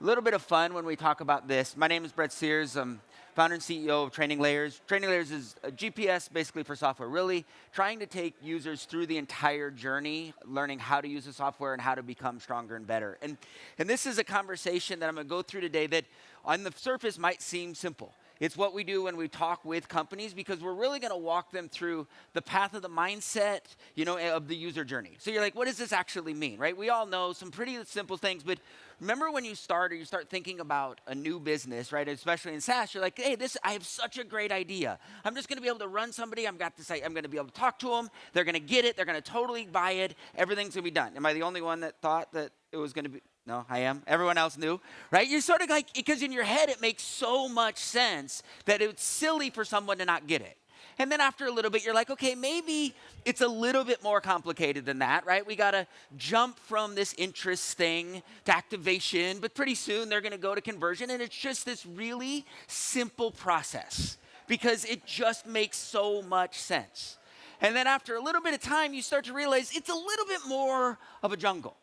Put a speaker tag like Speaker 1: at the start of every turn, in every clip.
Speaker 1: little bit of fun when we talk about this. My name is Brett Sears. I'm founder and CEO of Training Layers. Training Layers is a GPS basically for software, really trying to take users through the entire journey, learning how to use the software and how to become stronger and better. And this is a conversation that I'm going to go through today that on the surface might seem simple. It's what we do when we talk with companies because we're really going to walk them through the path of the mindset, of the user journey. So you're like, what does this actually mean, right? We all know some pretty simple things, but remember when you start thinking about a new business, right? Especially in SaaS, you're like, hey, I have such a great idea. I'm just going to be able to run somebody. I'm going to be able to talk to them. They're going to get it. They're going to totally buy it. Everything's going to be done. Am I the only one that thought that it was going to be? No, I am. Everyone else knew, right? You're sort of like, because in your head it makes so much sense that it's silly for someone to not get it. And then after a little bit, you're like, okay, maybe it's a little bit more complicated than that, right? We got to jump from this interest thing to activation, but pretty soon they're going to go to conversion. And it's just this really simple process because it just makes so much sense. And then after a little bit of time, you start to realize it's a little bit more of a jungle.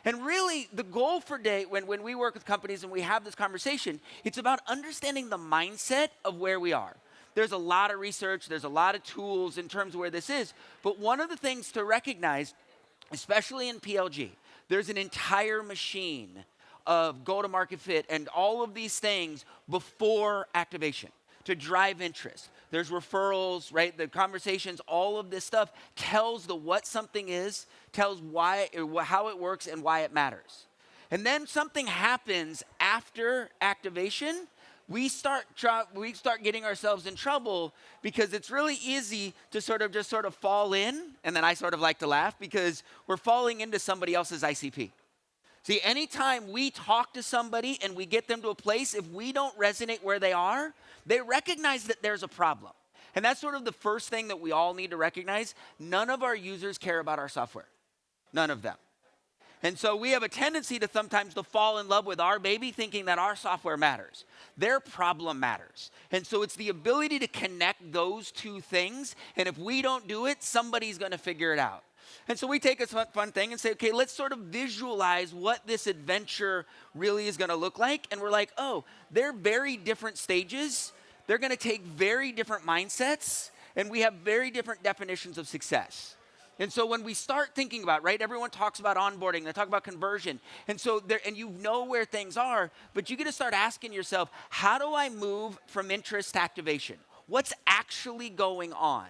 Speaker 1: And really, the goal for today, when we work with companies and we have this conversation, it's about understanding the mindset of where we are. There's a lot of research, there's a lot of tools in terms of where this is, but one of the things to recognize, especially in PLG, there's an entire machine of go-to-market fit and all of these things before activation to drive interest. There's referrals, right? The conversations, all of this stuff tells what something is, tells how it works and why it matters. And then something happens after activation. We start getting ourselves in trouble because it's really easy to sort of fall in, and then I sort of like to laugh because we're falling into somebody else's ICP. See, anytime we talk to somebody and we get them to a place, if we don't resonate where they are, they recognize that there's a problem. And that's sort of the first thing that we all need to recognize. None of our users care about our software. None of them. And so we have a tendency to sometimes fall in love with our baby thinking that our software matters. Their problem matters. And so it's the ability to connect those two things. And if we don't do it, somebody's going to figure it out. And so we take a fun thing and say, okay, let's sort of visualize what this adventure really is going to look like. And we're like, oh, they're very different stages. They're going to take very different mindsets. And we have very different definitions of success. And so when we start thinking about, right, everyone talks about onboarding, they talk about conversion. And so and you know where things are, but you got to start asking yourself, how do I move from interest to activation? What's actually going on?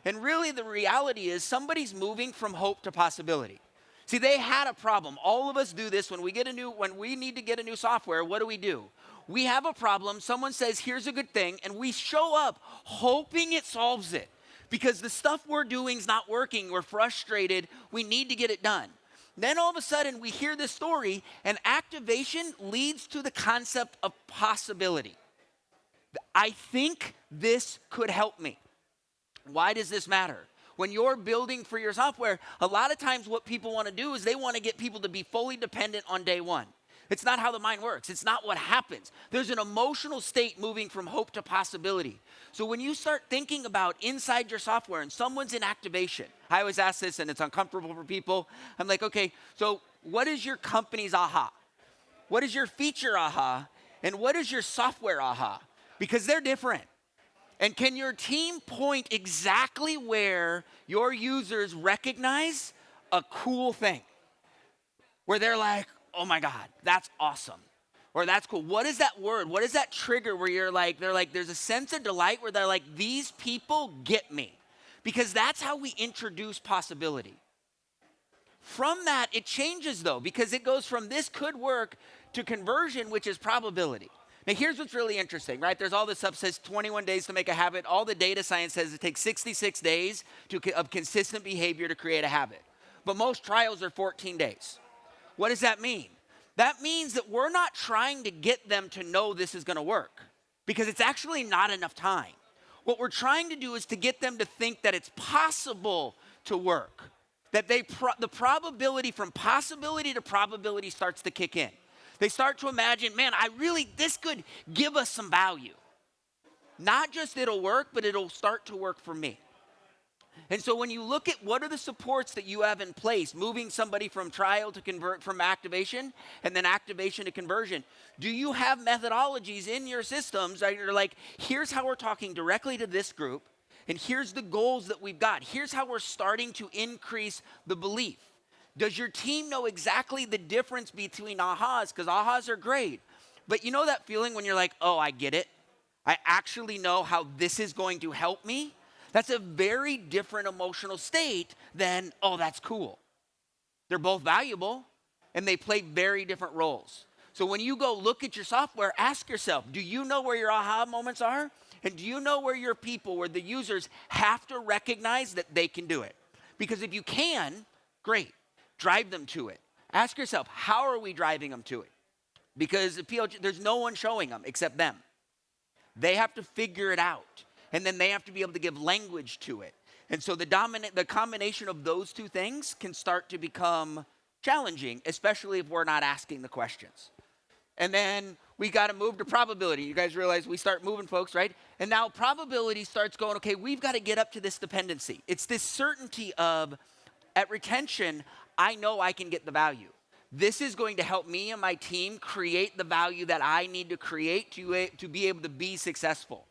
Speaker 1: And really the reality is somebody's moving from hope to possibility. See, they had a problem. All of us do this when we need to get a new software. What do? We have a problem. Someone says, here's a good thing. And we show up hoping it solves it because the stuff we're doing is not working. We're frustrated. We need to get it done. Then all of a sudden we hear this story and activation leads to the concept of possibility. I think this could help me. Why does this matter? When you're building for your software, a lot of times what people want to do is they want to get people to be fully dependent on day one. It's not how the mind works. It's not what happens. There's an emotional state moving from hope to possibility. So when you start thinking about inside your software and someone's in activation, I always ask this and it's uncomfortable for people. I'm like, okay, so what is your company's aha? What is your feature aha? And what is your software aha? Because they're different. And can your team point exactly where your users recognize a cool thing? Where they're like, oh my God, that's awesome. Or that's cool. What is that word? What is that trigger where there's a sense of delight where they're like, these people get me. Because that's how we introduce possibility. From that, it changes though, because it goes from this could work to conversion, which is probability. Now, here's what's really interesting, right? There's all this stuff says 21 days to make a habit. All the data science says it takes 66 days of consistent behavior to create a habit. But most trials are 14 days. What does that mean? That means that we're not trying to get them to know this is going to work because it's actually not enough time. What we're trying to do is to get them to think that it's possible to work, that the probability from possibility to probability starts to kick in. They start to imagine, man, this could give us some value. Not just it'll work, but it'll start to work for me. And so when you look at what are the supports that you have in place, moving somebody from trial to convert, from activation, and then activation to conversion, do you have methodologies in your systems that are like, here's how we're talking directly to this group, and here's the goals that we've got. Here's how we're starting to increase the belief. Does your team know exactly the difference between ahas? Because ahas are great. But you know that feeling when you're like, oh, I get it. I actually know how this is going to help me. That's a very different emotional state than, oh, that's cool. They're both valuable, and they play very different roles. So when you go look at your software, ask yourself, do you know where your aha moments are? And do you know where your people, where the users have to recognize that they can do it? Because if you can, great, drive them to it. Ask yourself, how are we driving them to it? Because there's no one showing them except them. They have to figure it out. And then they have to be able to give language to it. And so the combination of those two things can start to become challenging, especially if we're not asking the questions. And then we got to move to probability. You guys realize we start moving folks, right? And now probability starts going, okay, we've got to get up to this dependency. It's this certainty of, at retention, I know I can get the value. This is going to help me and my team create the value that I need to create to be able to be successful.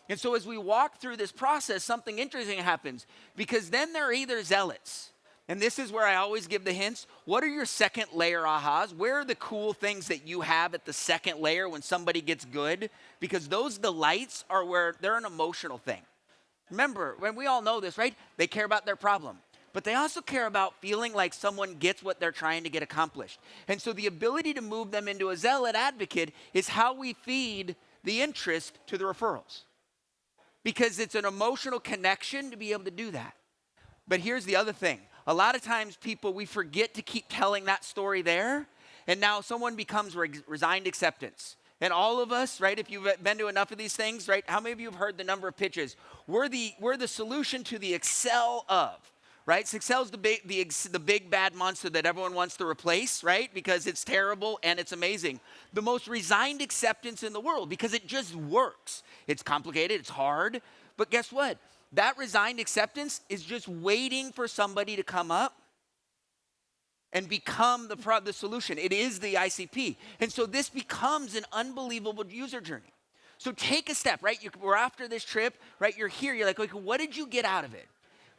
Speaker 1: And so as we walk through this process, something interesting happens, because then they're either zealots. And this is where I always give the hints. What are your second layer ahas? Where are the cool things that you have at the second layer when somebody gets good? Because those delights are where they're an emotional thing. Remember, when we all know this, right? They care about their problem. But they also care about feeling like someone gets what they're trying to get accomplished. And so the ability to move them into a zealot advocate is how we feed the interest to the referrals. Because it's an emotional connection to be able to do that. But here's the other thing. A lot of times we forget to keep telling that story there. And now someone becomes resigned acceptance. And all of us, right, if you've been to enough of these things, right, how many of you have heard the number of pitches? We're the solution to the Excel of. Right? Excel's the big bad monster that everyone wants to replace, right? Because it's terrible and it's amazing. The most resigned acceptance in the world, because it just works. It's complicated, it's hard, but guess what? That resigned acceptance is just waiting for somebody to come up and become the solution. It is the ICP. And so this becomes an unbelievable user journey. So take a step, right? We're after this trip, right? You're here, you're like, okay, what did you get out of it?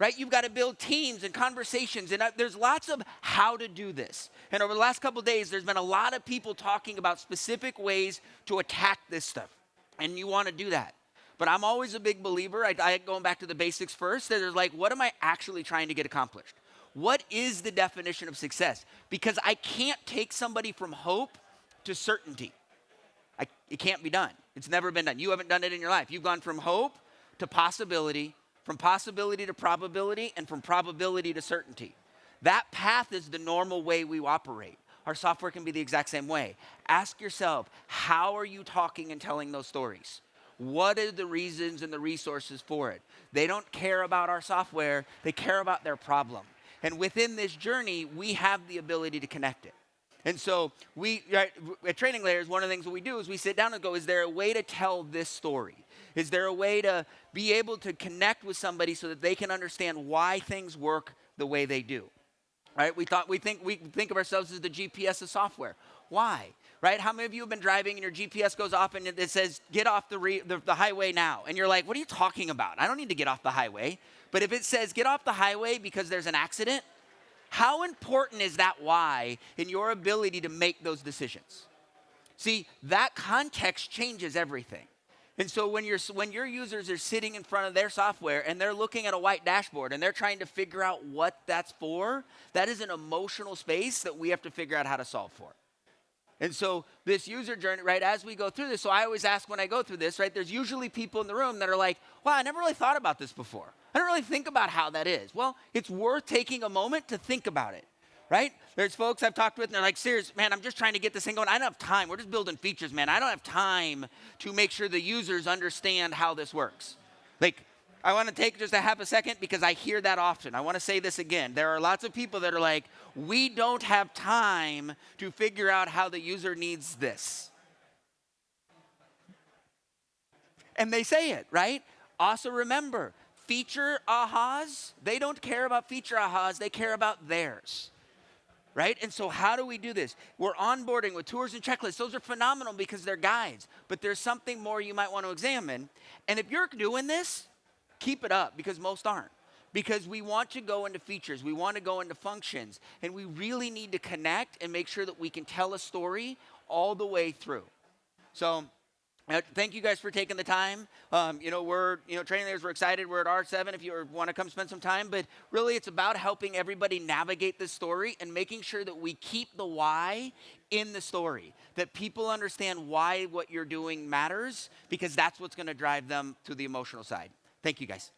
Speaker 1: Right? You've got to build teams and conversations, and there's lots of how to do this. And over the last couple of days, there's been a lot of people talking about specific ways to attack this stuff, and you want to do that. But I'm always a big believer, going back to the basics first, that there's like, what am I actually trying to get accomplished? What is the definition of success? Because I can't take somebody from hope to certainty. It can't be done. It's never been done. You haven't done it in your life. You've gone from hope to possibility, from possibility to probability, and from probability to certainty. That path is the normal way we operate. Our software can be the exact same way. Ask yourself, how are you talking and telling those stories? What are the reasons and the resources for it? They don't care about our software, they care about their problem. And within this journey, we have the ability to connect it. And so at Training Layers, one of the things that we do is we sit down and go, is there a way to tell this story? Is there a way to be able to connect with somebody so that they can understand why things work the way they do? Right? We think of ourselves as the GPS of software. Why? Right? How many of you have been driving and your GPS goes off and it says, get off the highway now? And you're like, what are you talking about? I don't need to get off the highway. But if it says, get off the highway because there's an accident, how important is that why in your ability to make those decisions? See, that context changes everything. And so when your users are sitting in front of their software and they're looking at a white dashboard and they're trying to figure out what that's for, that is an emotional space that we have to figure out how to solve for. And so this user journey, right, as we go through this, so I always ask when I go through this, right, there's usually people in the room that are like, wow, I never really thought about this before. I don't really think about how that is. Well, it's worth taking a moment to think about it, right? There's folks I've talked with, and they're like, serious, man, I'm just trying to get this thing going. I don't have time. We're just building features, man. I don't have time to make sure the users understand how this works. Like, I want to take just a half a second because I hear that often. I want to say this again. There are lots of people that are like, we don't have time to figure out how the user needs this. And they say it, right? Also remember, feature ahas, they don't care about feature ahas, they care about theirs. Right? And so how do we do this? We're onboarding with tours and checklists. Those are phenomenal because they're guides, but there's something more you might want to examine. And if you're doing this, keep it up because most aren't. Because we want to go into features, we want to go into functions, and we really need to connect and make sure that we can tell a story all the way through. So thank you guys for taking the time. We're training leaders. We're excited. We're at R7 if you want to come spend some time. But really, it's about helping everybody navigate this story and making sure that we keep the why in the story, that people understand why what you're doing matters, because that's what's going to drive them to the emotional side. Thank you, guys.